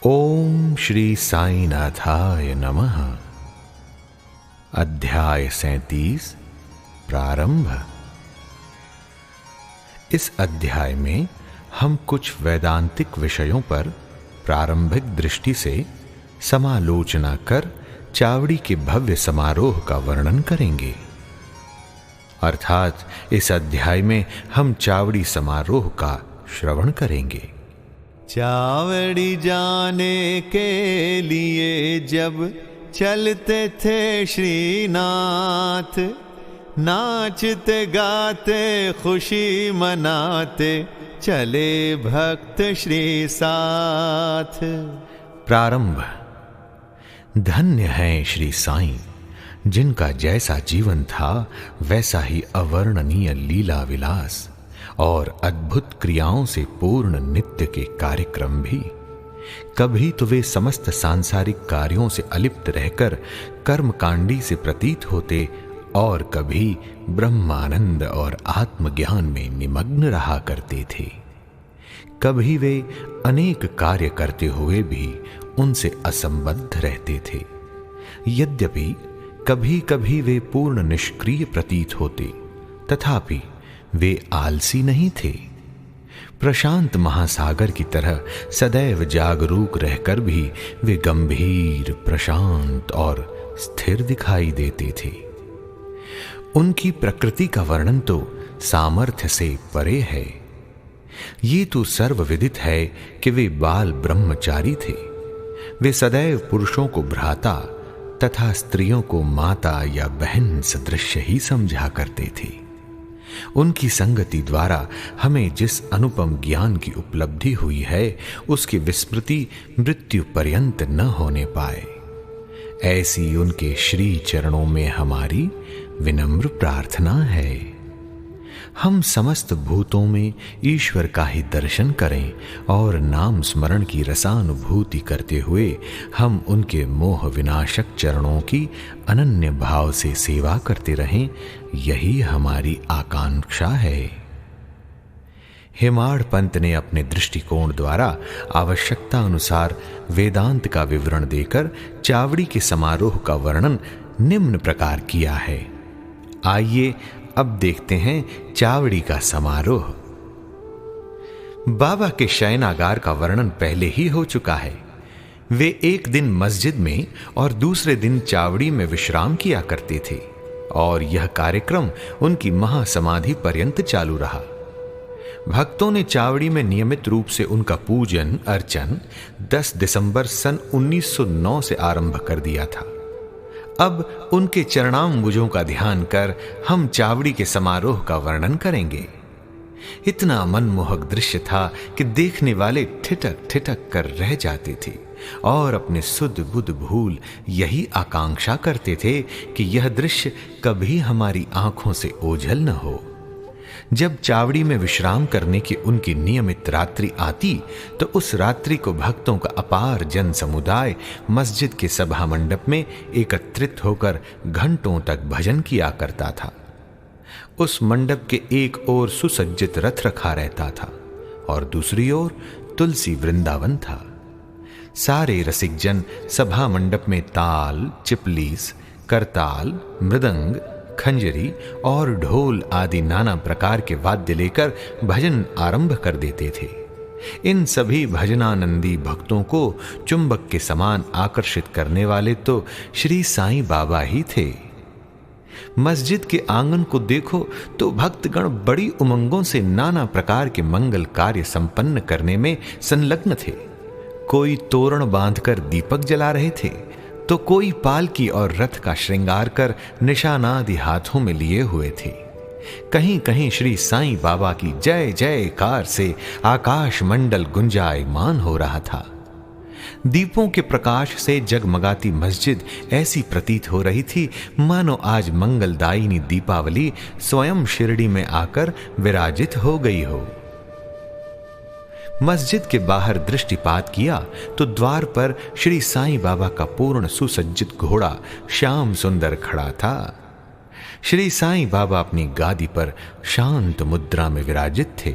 ओम श्री साईनाथाय नमः। अध्याय 37 प्रारंभ। इस अध्याय में हम कुछ वैदांतिक विषयों पर प्रारंभिक दृष्टि से समालोचना कर चावड़ी के भव्य समारोह का वर्णन करेंगे। अर्थात इस अध्याय में हम चावड़ी समारोह का श्रवण करेंगे। चावड़ी जाने के लिए जब चलते थे श्रीनाथ, नाचते गाते खुशी मनाते चले भक्त श्री साथ। प्रारंभ। धन्य हैं श्री साईं, जिनका जैसा जीवन था वैसा ही अवर्णनीय लीला विलास और अद्भुत क्रियाओं से पूर्ण नित्य के कार्यक्रम भी। कभी तो वे समस्त सांसारिक कार्यों से अलिप्त रहकर कर्मकांडी से प्रतीत होते और कभी ब्रह्मानंद और आत्मज्ञान में निमग्न रहा करते थे। कभी वे अनेक कार्य करते हुए भी उनसे असंबद्ध रहते थे। यद्यपि कभी कभी वे पूर्ण निष्क्रिय प्रतीत होते, तथापि वे आलसी नहीं थे। प्रशांत महासागर की तरह सदैव जागरूक रहकर भी वे गंभीर, प्रशांत और स्थिर दिखाई देते थे। उनकी प्रकृति का वर्णन तो सामर्थ्य से परे है। ये तो सर्वविदित है कि वे बाल ब्रह्मचारी थे। वे सदैव पुरुषों को भ्राता तथा स्त्रियों को माता या बहन सदृश ही समझा करते थे। उनकी संगति द्वारा हमें जिस अनुपम ज्ञान की उपलब्धि हुई है, उसकी विस्मृति मृत्यु पर्यंत न होने पाए, ऐसी उनके श्री चरणों में हमारी विनम्र प्रार्थना है। हम समस्त भूतों में ईश्वर का ही दर्शन करें और नाम स्मरण की रसानुभूति करते हुए हम उनके मोह विनाशक चरणों की अनन्य भाव से सेवा करते रहें, यही हमारी आकांक्षा है। हेमाड़ पंत ने अपने दृष्टिकोण द्वारा आवश्यकता अनुसार वेदांत का विवरण देकर चावड़ी के समारोह का वर्णन निम्न प्रकार किया है। आइए अब देखते हैं चावड़ी का समारोह। बाबा के शयनागार का वर्णन पहले ही हो चुका है। वे एक दिन मस्जिद में और दूसरे दिन चावड़ी में विश्राम किया करते थे और यह कार्यक्रम उनकी महासमाधि पर्यंत चालू रहा। भक्तों ने चावड़ी में नियमित रूप से उनका पूजन अर्चन 10 दिसंबर सन 1909 से आरंभ कर दिया था। अब उनके चरणाम्बुजों का ध्यान कर हम चावड़ी के समारोह का वर्णन करेंगे। इतना मनमोहक दृश्य था कि देखने वाले ठिठक ठिठक कर रह जाते थे और अपने सुध बुध भूल यही आकांक्षा करते थे कि यह दृश्य कभी हमारी आंखों से ओझल न हो। जब चावड़ी में विश्राम करने की उनकी नियमित रात्रि आती तो उस रात्रि को भक्तों का अपार जन समुदाय मस्जिद के सभा मंडप में एकत्रित होकर घंटों तक भजन किया करता था। उस मंडप के एक ओर सुसज्जित रथ रखा रहता था और दूसरी ओर तुलसी वृंदावन था। सारे रसिक जन सभा मंडप में ताल, चिपलीस, करताल, मृदंग, खंजरी और ढोल आदि नाना प्रकार के वाद्य लेकर भजन आरंभ कर देते थे। इन सभी भजनानंदी भक्तों को चुंबक के समान आकर्षित करने वाले तो श्री साईं बाबा ही थे। मस्जिद के आंगन को देखो तो भक्तगण बड़ी उमंगों से नाना प्रकार के मंगल कार्य संपन्न करने में संलग्न थे। कोई तोरण बांधकर दीपक जला रहे थे तो कोई पालकी और रथ का श्रृंगार कर निशानादि हाथों में लिए हुए थे। कहीं कहीं श्री साईं बाबा की जय जयकार से आकाश मंडल गुंजायमान हो रहा था। दीपों के प्रकाश से जगमगाती मस्जिद ऐसी प्रतीत हो रही थी मानो आज मंगलदायिनी दीपावली स्वयं शिरडी में आकर विराजित हो गई हो। मस्जिद के बाहर दृष्टिपात किया तो द्वार पर श्री साईं बाबा का पूर्ण सुसज्जित घोड़ा श्याम सुंदर खड़ा था। श्री साईं बाबा अपनी गादी पर शांत मुद्रा में विराजित थे।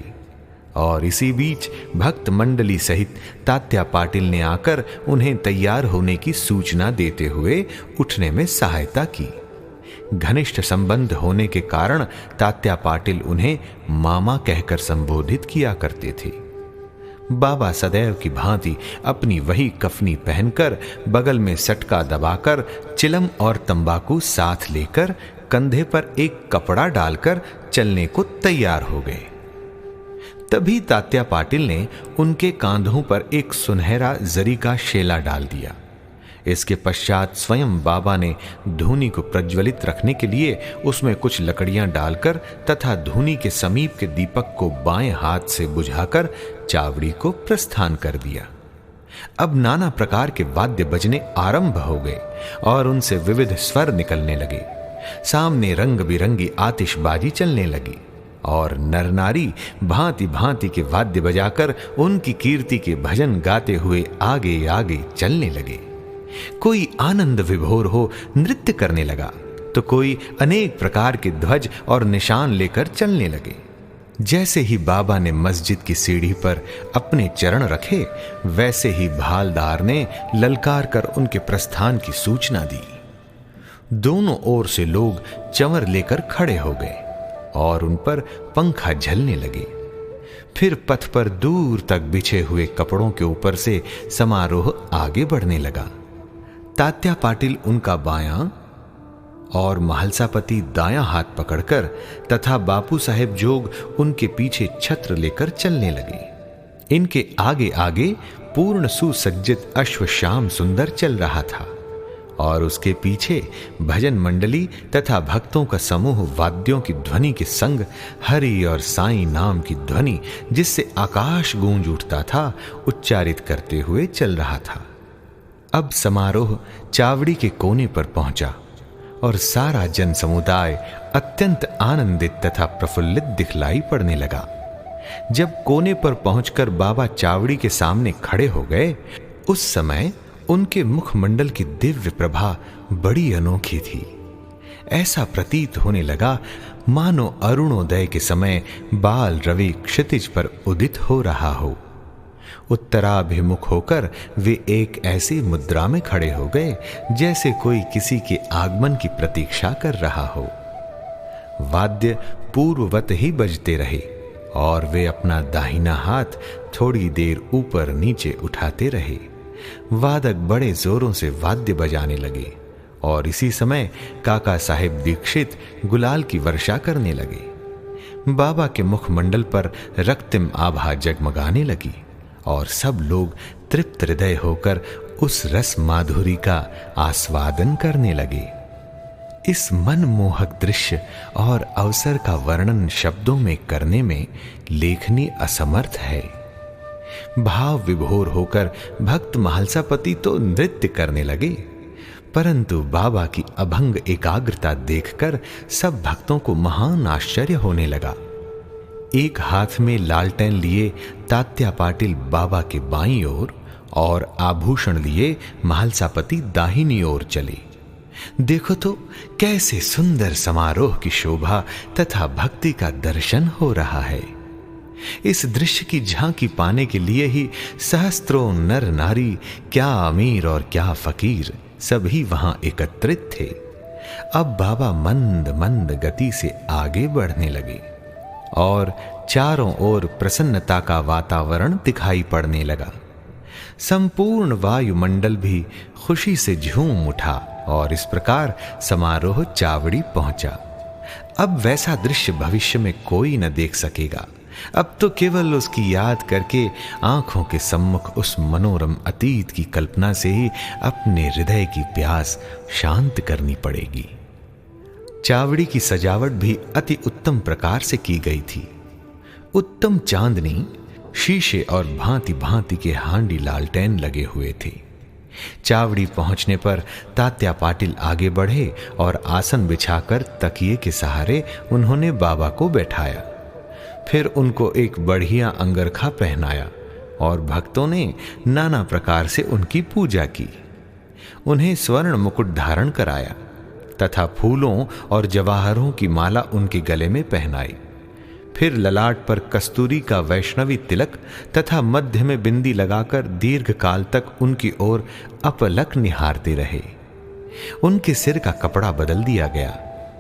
और इसी बीच भक्त मंडली सहित तात्या पाटिल ने आकर उन्हें तैयार होने की सूचना देते हुए उठने में सहायता की। घनिष्ठ संबंध होने के कारण तात्या पाटिल उन्हें मामा कहकर संबोधित किया करते थे। बाबा सदैव की भांति अपनी वही कफनी पहनकर, बगल में सटका दबाकर, चिलम और तंबाकू साथ लेकर, कंधे पर एक कपड़ा डालकर चलने को तैयार हो गए। तभी तात्या पाटिल ने उनके कांधों पर एक सुनहरा जरी का शेला डाल दिया। इसके पश्चात स्वयं बाबा ने धूनी को प्रज्वलित रखने के लिए उसमें कुछ लकड़ियां डालकर तथा धूनी के समीप के दीपक को बाएं हाथ से बुझाकर चावड़ी को प्रस्थान कर दिया। अब नाना प्रकार के वाद्य बजने आरंभ हो गए और उनसे विविध स्वर निकलने लगे। सामने रंग बिरंगी आतिशबाजी चलने लगी और नर नारी भांति भांति के वाद्य बजाकर उनकी कीर्ति के भजन गाते हुए आगे आगे चलने लगे। कोई आनंद विभोर हो नृत्य करने लगा तो कोई अनेक प्रकार के ध्वज और निशान लेकर चलने लगे। जैसे ही बाबा ने मस्जिद की सीढ़ी पर अपने चरण रखे, वैसे ही भालदार ने ललकार कर उनके प्रस्थान की सूचना दी। दोनों ओर से लोग चंवर लेकर खड़े हो गए और उन पर पंखा झलने लगे। फिर पथ पर दूर तक बिछे हुए कपड़ों के ऊपर से समारोह आगे बढ़ने लगा। तात्या पाटिल उनका बायां और महालसापति दायां हाथ पकड़कर तथा बापू साहेब जोग उनके पीछे छत्र लेकर चलने लगे। इनके आगे आगे पूर्ण सुसज्जित अश्व श्याम सुंदर चल रहा था और उसके पीछे भजन मंडली तथा भक्तों का समूह वाद्यों की ध्वनि के संग हरि और साईं नाम की ध्वनि जिससे आकाश गूंज उठता था उच्चारित करते हुए चल रहा था। अब समारोह चावड़ी के कोने पर पहुंचा और सारा जन समुदाय अत्यंत आनंदित तथा प्रफुल्लित दिखलाई पड़ने लगा। जब कोने पर पहुंचकर बाबा चावड़ी के सामने खड़े हो गए, उस समय उनके मुखमंडल की दिव्य प्रभा बड़ी अनोखी थी। ऐसा प्रतीत होने लगा मानो अरुणोदय के समय बाल रवि क्षितिज पर उदित हो रहा हो। उत्तराभिमुख होकर वे एक ऐसी मुद्रा में खड़े हो गए जैसे कोई किसी के आगमन की प्रतीक्षा कर रहा हो। वाद्य पूर्ववत ही बजते रहे और वे अपना दाहिना हाथ थोड़ी देर ऊपर नीचे उठाते रहे। वादक बड़े जोरों से वाद्य बजाने लगे और इसी समय काका साहेब दीक्षित गुलाल की वर्षा करने लगे। बाबा के मुखमंडल पर रक्तिम आभा जगमगाने लगी और सब लोग तृप्त हृदय होकर उस रस माधुरी का आस्वादन करने लगे। इस मनमोहक दृश्य और अवसर का वर्णन शब्दों में करने में लेखनी असमर्थ है। भाव विभोर होकर भक्त महालसापति तो नृत्य करने लगे, परंतु बाबा की अभंग एकाग्रता देखकर सब भक्तों को महान आश्चर्य होने लगा। एक हाथ में लालटेन लिए तात्या पाटिल बाबा के बाईं ओर और आभूषण लिए महालसापति दाहिनी ओर चले। देखो तो कैसे सुंदर समारोह की शोभा तथा भक्ति का दर्शन हो रहा है। इस दृश्य की झांकी पाने के लिए ही सहस्त्रों नर नारी, क्या अमीर और क्या फकीर, सभी वहां एकत्रित थे। अब बाबा मंद मंद गति से आगे बढ़ने लगे और चारों ओर प्रसन्नता का वातावरण दिखाई पड़ने लगा। संपूर्ण वायुमंडल भी खुशी से झूम उठा और इस प्रकार समारोह चावड़ी पहुंचा। अब वैसा दृश्य भविष्य में कोई न देख सकेगा। अब तो केवल उसकी याद करके आंखों के सम्मुख उस मनोरम अतीत की कल्पना से ही अपने हृदय की प्यास शांत करनी पड़ेगी। चावड़ी की सजावट भी अति उत्तम प्रकार से की गई थी। उत्तम चांदनी, शीशे और भांति भांति के हांडी लालटेन लगे हुए थे। चावड़ी पहुंचने पर तात्या पाटिल आगे बढ़े और आसन बिछाकर तकिए के सहारे उन्होंने बाबा को बैठाया। फिर उनको एक बढ़िया अंगरखा पहनाया और भक्तों ने नाना प्रकार से उनकी पूजा की। उन्हें स्वर्ण मुकुट धारण कराया तथा फूलों और जवाहरों की माला उनके गले में पहनाई। फिर ललाट पर कस्तूरी का वैष्णवी तिलक तथा मध्य में बिंदी लगाकर दीर्घ काल तक उनकी ओर अपलक निहारते रहे। उनके सिर का कपड़ा बदल दिया गया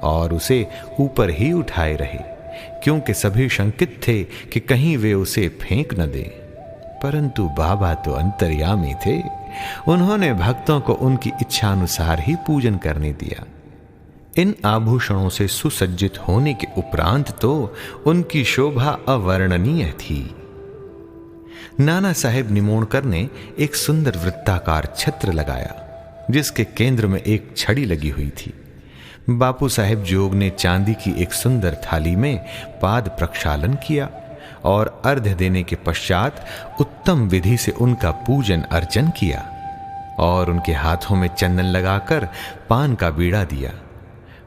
और उसे ऊपर ही उठाए रहे, क्योंकि सभी शंकित थे कि कहीं वे उसे फेंक न दे। परंतु बाबा तो अंतर्यामी थे, उन्होंने भक्तों को उनकी इच्छानुसार ही पूजन करने दिया। इन आभूषणों से सुसज्जित होने के उपरांत तो उनकी शोभा अवर्णनीय थी। नाना साहेब निमोणकर ने एक सुंदर वृत्ताकार छत्र लगाया, जिसके केंद्र में एक छड़ी लगी हुई थी। बापू साहेब जोग ने चांदी की एक सुंदर थाली में पाद प्रक्षालन किया और अर्घ्य देने के पश्चात उत्तम विधि से उनका पूजन अर्चन किया और उनके हाथों में चंदन लगाकर पान का बीड़ा दिया।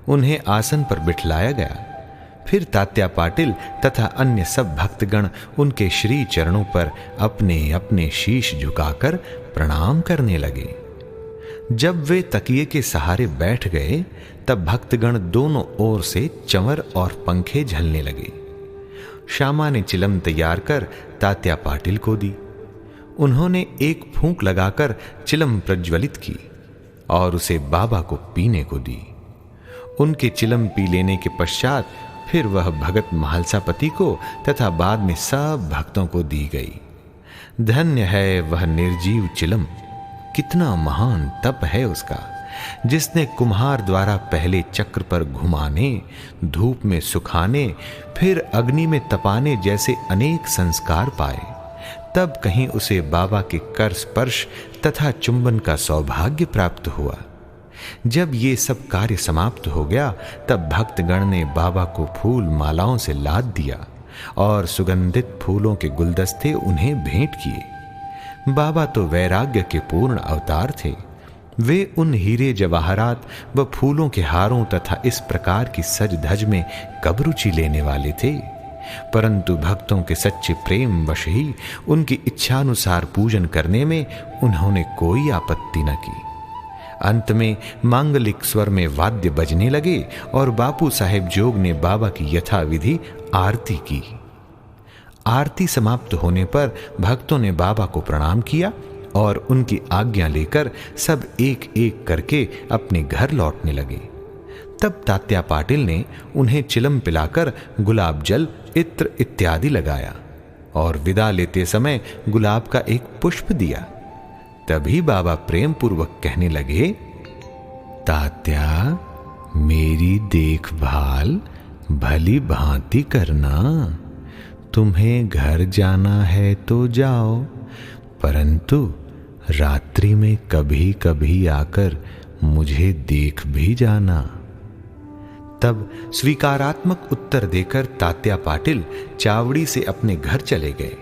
उन्हें आसन पर बिठलाया गया। फिर तात्या पाटिल तथा अन्य सब भक्तगण उनके श्री चरणों पर अपने अपने शीश झुकाकर प्रणाम करने लगे। जब वे तकिए के सहारे बैठ गए, तब भक्तगण दोनों ओर से चंवर और पंखे झलने लगे। श्यामा ने चिलम तैयार कर तात्या पाटिल को दी। उन्होंने एक फूंक लगाकर चिलम प्रज्वलित की और उसे बाबा को पीने को दी। उनके चिलम पी लेने के पश्चात फिर वह भगत महालसापति को तथा बाद में सब भक्तों को दी गई। धन्य है वह निर्जीव चिलम, कितना महान तप है उसका, जिसने कुम्हार द्वारा पहले चक्र पर घुमाने, धूप में सुखाने, फिर अग्नि में तपाने जैसे अनेक संस्कार पाए, तब कहीं उसे बाबा के कर स्पर्श तथा चुंबन का सौभाग्य प्राप्त हुआ। जब ये सब कार्य समाप्त हो गया, तब भक्तगण ने बाबा को फूल मालाओं से लाद दिया और सुगंधित फूलों के गुलदस्ते उन्हें भेंट किए। बाबा तो वैराग्य के पूर्ण अवतार थे। वे उन हीरे जवाहरात व फूलों के हारों तथा इस प्रकार की सज धज में कब रुचि लेने वाले थे, परंतु भक्तों के सच्चे प्रेम वश ही उनकी इच्छानुसार पूजन करने में उन्होंने कोई आपत्ति न की। अंत में मांगलिक स्वर में वाद्य बजने लगे और बापू साहेब जोग ने बाबा की यथाविधि आरती की। आरती समाप्त होने पर भक्तों ने बाबा को प्रणाम किया और उनकी आज्ञा लेकर सब एक एक करके अपने घर लौटने लगे। तब तात्या पाटिल ने उन्हें चिलम पिलाकर गुलाब जल, इत्र इत्यादि लगाया और विदा लेते समय गुलाब का एक पुष्प दिया। तभी बाबा प्रेम पूर्वक कहने लगे, तात्या, मेरी देखभाल भली भांति करना। तुम्हें घर जाना है तो जाओ, परंतु रात्रि में कभी कभी आकर मुझे देख भी जाना। तब स्वीकारात्मक उत्तर देकर तात्या पाटिल चावड़ी से अपने घर चले गए।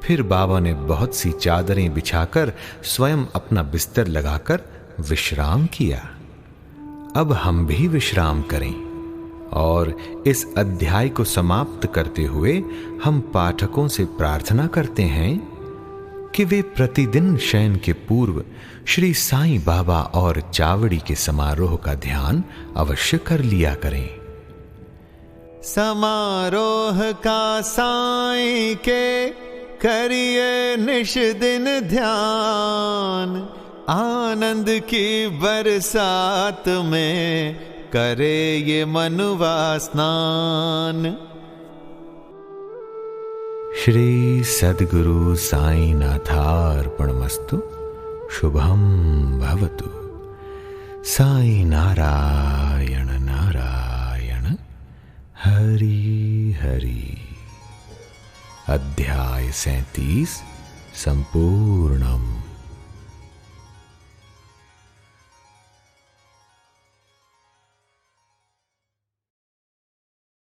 फिर बाबा ने बहुत सी चादरें बिछाकर स्वयं अपना बिस्तर लगाकर विश्राम किया। अब हम भी विश्राम करें और इस अध्याय को समाप्त करते हुए हम पाठकों से प्रार्थना करते हैं कि वे प्रतिदिन शयन के पूर्व श्री साईं बाबा और चावड़ी के समारोह का ध्यान अवश्य कर लिया करें। समारोह का साईं के करिए निश दिन ध्यान, आनंद की बरसात में करे ये मनुवा स्नान। श्री सद्गुरु साईनाथार्पणमस्तु। शुभम भवतु। साई नारायण नारायण हरि हरि। अध्याय 37 संपूर्णम।